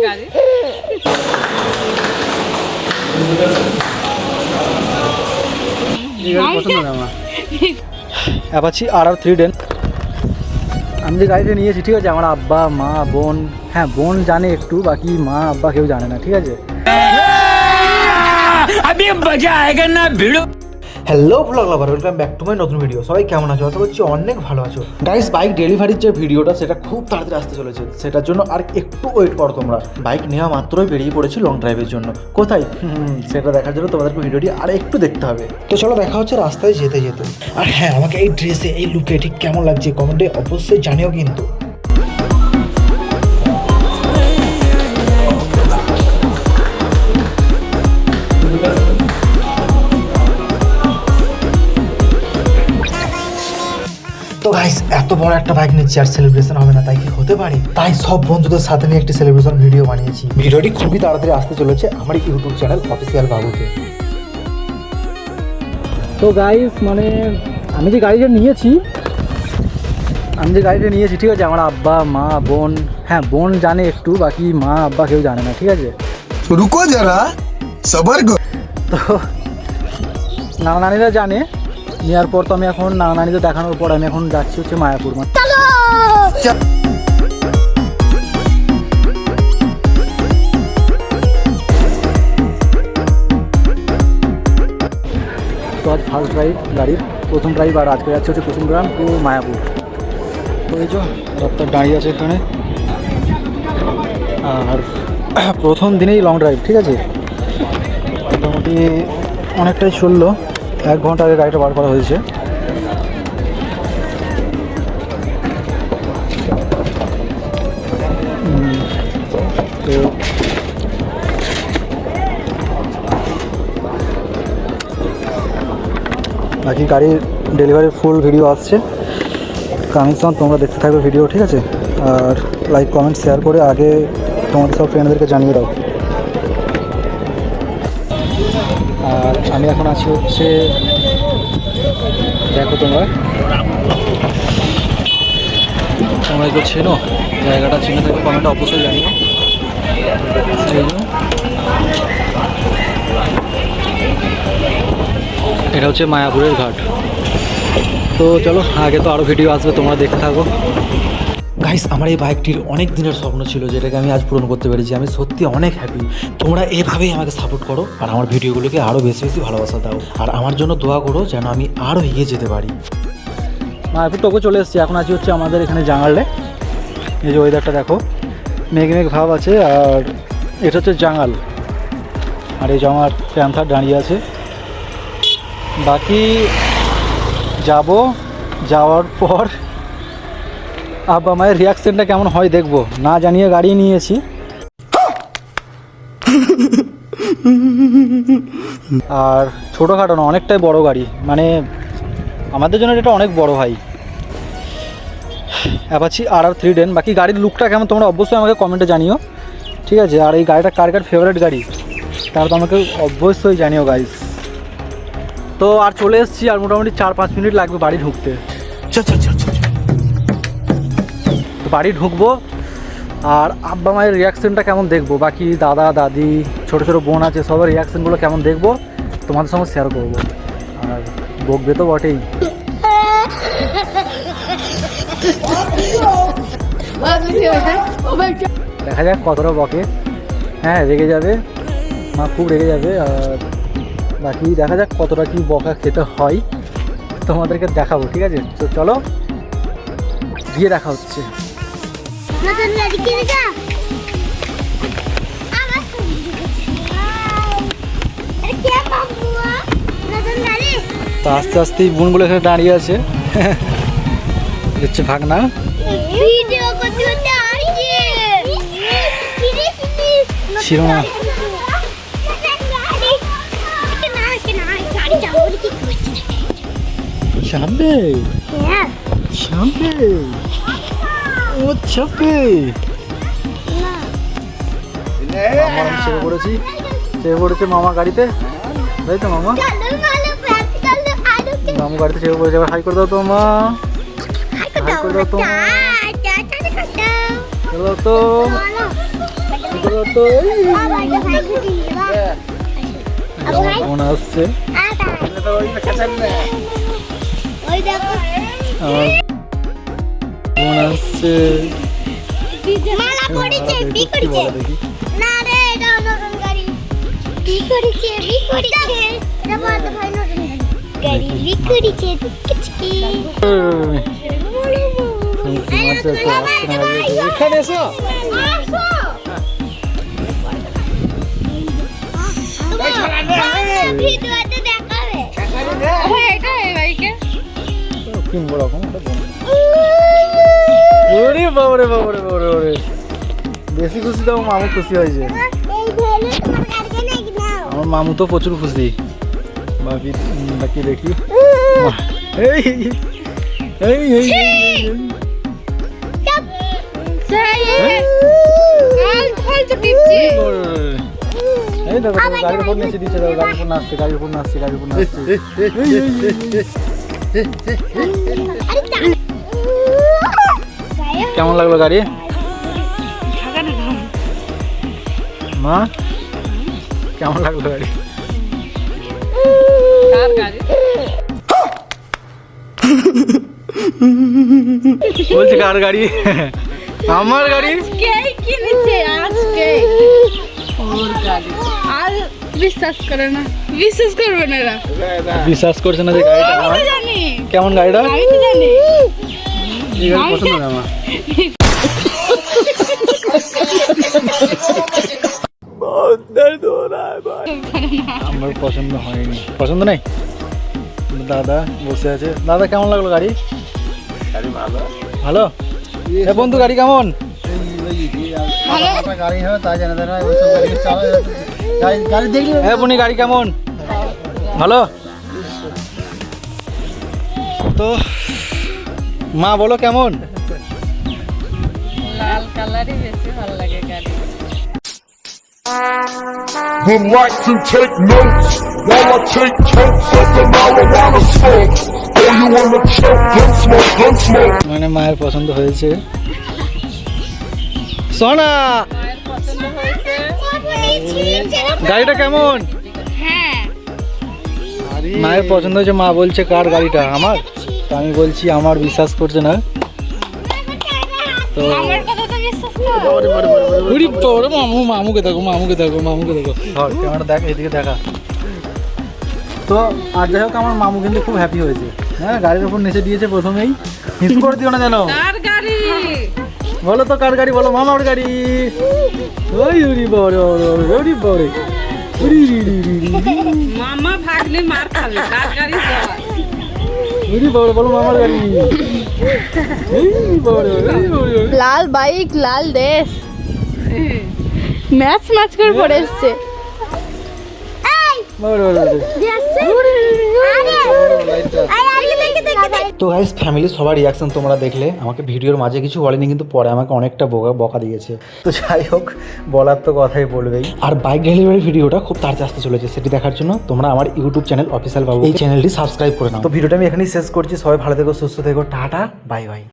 জানে। Apache RR310 আমি যে গাড়িটা নিয়েছি, ঠিক আছে, আমার আব্বা মা বোন, হ্যাঁ বোন জানে একটু, বাকি মা আব্বা কেউ জানে না, ঠিক আছে। Hello blog lover, welcome back to my নতুন ভিডিও। সবাই কেমন আছো? আশা করছি অনেক ভালো আছো। গাইস, বাইক ডেলিভারির যে ভিডিওটা সেটা খুব তাড়াতাড়ি আসতে চলেছে, সেটার জন্য আর একটু ওয়েট করো তোমরা। বাইক নেওয়া মাত্রই বেরিয়ে পড়েছি লং ড্রাইভের জন্য। কোথায় সেটা দেখার জন্য তোমাদেরকে ভিডিওটি আর একটু দেখতে হবে। তো চলো দেখা হচ্ছে রাস্তায় যেতে যেতে। আর হ্যাঁ, আমাকে এই ড্রেসে এই লুকে ঠিক কেমন লাগছে কমেন্টে অবশ্যই জানিও কিন্তু। তো গাইস, এত বড় একটা বাইক নিচ্ছি আর সেলিব্রেশন হবে না, তাই কি হতে পারে? তাই সব বন্ধুদের সাথে নিয়ে একটি সেলিব্রেশন ভিডিও বানিয়েছি। ভিডিওটি খুবই তাড়াতাড়ি আসতে চলেছে আমার ইউটিউব চ্যানেল অফিসিয়াল বাবুতে। তো গাইস, মানে আমি যে গাড়িটা নিয়েছি, ঠিক আছে, আমার আব্বা মা বোন, হ্যাঁ বোন জানে একটু, বাকি মা আব্বা কেউ জানে না, ঠিক আছে। রুকো যারা, সবার করো। তো নানা নানিরা জানে। নেওয়ার পর তো আমি এখন নানা নানিদের দেখানোর পর আমি এখন যাচ্ছি হচ্ছে মায়াপুর। তো আজ ফার্স্ট ড্রাইভ, গাড়ির প্রথম ড্রাইভ, আর আজকে যাচ্ছে হচ্ছে কুসুমগ্রাম টু মায়াপুর। তো এই যে রাস্তার দাঁড়িয়ে আছে এখানে, আর প্রথম দিনেই লং ড্রাইভ, ঠিক আছে। মোটামুটি অনেকটাই চললো, 1 ঘন্টা আগে গাড়িটা বার করা হয়েছে। তো বাকি গাড়ির ডেলিভারির ফুল ভিডিও আসছে, কানেকশন তোমরা দেখতে থাকবে ভিডিও, ঠিক আছে। আর লাইক কমেন্ট শেয়ার করে আগে তোমাদের সব ফ্রেন্ডদেরকে জানিয়ে দাও। আর আমি এখন আছি হচ্ছে, দেখো তোমরা তো চেনো জায়গাটা, চিনে থাকবে কমেন্টে অবশ্যই জানিও। এটা হচ্ছে মায়াপুরের ঘাট। তো চলো, আগে তো আরও ভিডিও আসবে, তোমরা দেখতে থাকো। গাইস, আমার এই বাইকটির অনেক দিনের স্বপ্ন ছিল, যেটাকে আমি আজ পূরণ করতে পেরেছি। আমি সত্যি অনেক হ্যাপি। তোমরা এভাবেই আমাকে সাপোর্ট করো আর আমার ভিডিওগুলোকে আরও বেশি বেশি ভালোবাসা দাও, আর আমার জন্য দোয়া করো যেন আমি আরও এগিয়ে যেতে পারি। মায়াপুর টোকে চলে এসেছি, এখন আছি হচ্ছে আমাদের এখানে জাঙ্গালে। এই যে ওয়েদারটা দেখো, মেঘ মেঘ ভাব আছে, আর এটা হচ্ছে জাঙ্গাল। আর এই যে আমার প্যান্থার দাঁড়িয়ে আছে। বাকি যাওয়ার পর আব্বা মায়ের রিয়াকশনটা কেমন হয় দেখবো, না জানিয়ে গাড়ি নিয়েছি। আর ছোটোখাটো না, অনেকটাই বড় গাড়ি, মানে আমাদের জন্য এটা অনেক বড় ভাই। Apache RR310। বাকি গাড়ির লুকটা কেমন তোমরা অবশ্যই আমাকে কমেন্টে জানিও, ঠিক আছে। আর এই গাড়িটা কার কার ফেভারিট গাড়ি তারা তো আমাকে অবশ্যই জানিও গাইস। তো আর চলে এসেছি, আর মোটামুটি 4-5 মিনিট লাগবে বাড়ি ঢুকতে। তো বাড়ি ঢুকবো, আর আব্বা মায়ের রিয়াকশানটা কেমন দেখবো, বাকি দাদা দাদি ছোটো ছোটো বোন আছে, সবার রিয়াকশানগুলো কেমন দেখবো তোমাদের সঙ্গে শেয়ার করবো। আর বকবে তো বটেই। দেখা যাক কতটা বকে। হ্যাঁ, রেগে যাবে মা, খুব রেগে যাবে। আর বাকি দেখা যাক কতটা কি বকা খেতে হয়, তোমাদেরকে দেখাবো, ঠিক আছে। তো চলো গিয়ে দেখা হচ্ছে। তো আস্তে আস্তেই বোনগুলো এখানে দাঁড়িয়ে আছে, দেখছে ভাগনা। ছিল না, চাপবে চাপবে, ও চাপবে। মামা চেপে পড়েছে মামা গাড়িতে, তাই তো মামা? মামু গাড়িতে চেপে পড়েছে। এবার হাই করে দাও তো মা, হাই করে দাও তো, তো তো কেমন আসছে কেমন আসছে মালা পড়েছে বি করেছে না রে এটা নতুন গাড়ি বি করেছে এটা বাদ ভাই নতুন গাড়ি বি করেছে কিচকি এখানে এসো ভিডিওতে দেখাবে এটা এই বাইকে কিনবো রকম ওরে বাবারে বাবারে বাবারে বাবারে বেশি খুশি তো মামু খুশি হয়েছে এই ভেলে তোমার গাড়ি নাকি নাও আমার মামু তো প্রচুর খুশি বাকি বাকি দেখি এই এই এই চাপ চাই আল ফল তো টিপছি এই দেখো গাড়ির উপর নিচে দিচ্ছে দেখো গাড়ির উপর নাচছে গাড়ির উপর নাচছে গাড়ির উপর নাচছে আরে চা কেমন লাগলো গাড়ি মা কেমন লাগলো গাড়ি বলছে কার গাড়ি আমার গাড়ি কে কিনেছে আজকে ওর গাড়ি আর বিশ্বাস করে না বিশ্বাস করবে না এরা বিশ্বাস করছে না যে গাড়িটা আমি আমার তো জানি কেমন গাড়িটা আমি তো জানি এই গাড়ি পছন্দ না আমার আমার পছন্দ হয়নি পছন্দ নাই দাদা বসে আছে দাদা কেমন লাগলো গাড়ি ভালো এ বন্ধু গাড়ি কেমন গাড়ি হবে তাই জানা যায় ওইসব গাড়ি চালায় গাড়ি দেখলি হ্যাঁ বনি গাড়ি কেমন ভালো তো মা বলো কেমন লাল কালারই বেশি ভালো লাগে গাড়ি Would like to take notes while I take totes of the marijuana smoke. Oh, you wanna choke, gun smoke, gun smoke. মানে মায়ের পছন্দ হয়েছে সোনা মায়ের পছন্দ হয়েছে গাড়িটা কেমন হ্যাঁ মায়ের পছন্দ হয়েছে মা বলছে কার গাড়িটা আমার তো আমি বলছি আমার বিশ্বাস করছে না তো আমার কথা তো বিশ্বাস করো উড়ি পড়ে মামুকে দেখো মামুকে দেখো মামুকে দেখো ধর ক্যামেরা দেখ এইদিকে দেখা তো আর যাই হোক আমার মামু কিন্তু খুব হ্যাপি হয়েছে হ্যাঁ গাড়ির উপর নিচে দিয়েছে প্রথমেই মিস করে দিও না জানো কার গাড়ি বলো তো কার গাড়ি বলো মামার গাড়ি ওই উড়ি বড় উড়ি বড় উড়ি মামা ভাগলে মার খাবে কার গাড়ি যাওয়া উড়ি বড় বলো মামার গাড়ি লাল বাইক লাল ড্রেস ম্যাচ ম্যাচ করে পড়ে এসছে তো গাইস ফ্যামিলি সবার রিয়াকশন তোমরা দেখলে আমাকে ভিডিওর মাঝে কিছু বলেনি কিন্তু পরে আমাকে অনেকটা বকা দিয়েছে তো যাই হোক বলার তো কথাই বলবেই আর বাইক ডেলিভারি ভিডিওটা খুব তাড়াতাড়ি আসতে চলেছে সেটি দেখার জন্য তোমরা আমার ইউটিউব চ্যানেল অফিসিয়াল বাবু এই চ্যানেলটি সাবস্ক্রাইব করে নাও তো ভিডিওটা আমি এখানেই শেষ করছি সবাই ভালো থেকো সুস্থ থেকো টাটা বাই বাই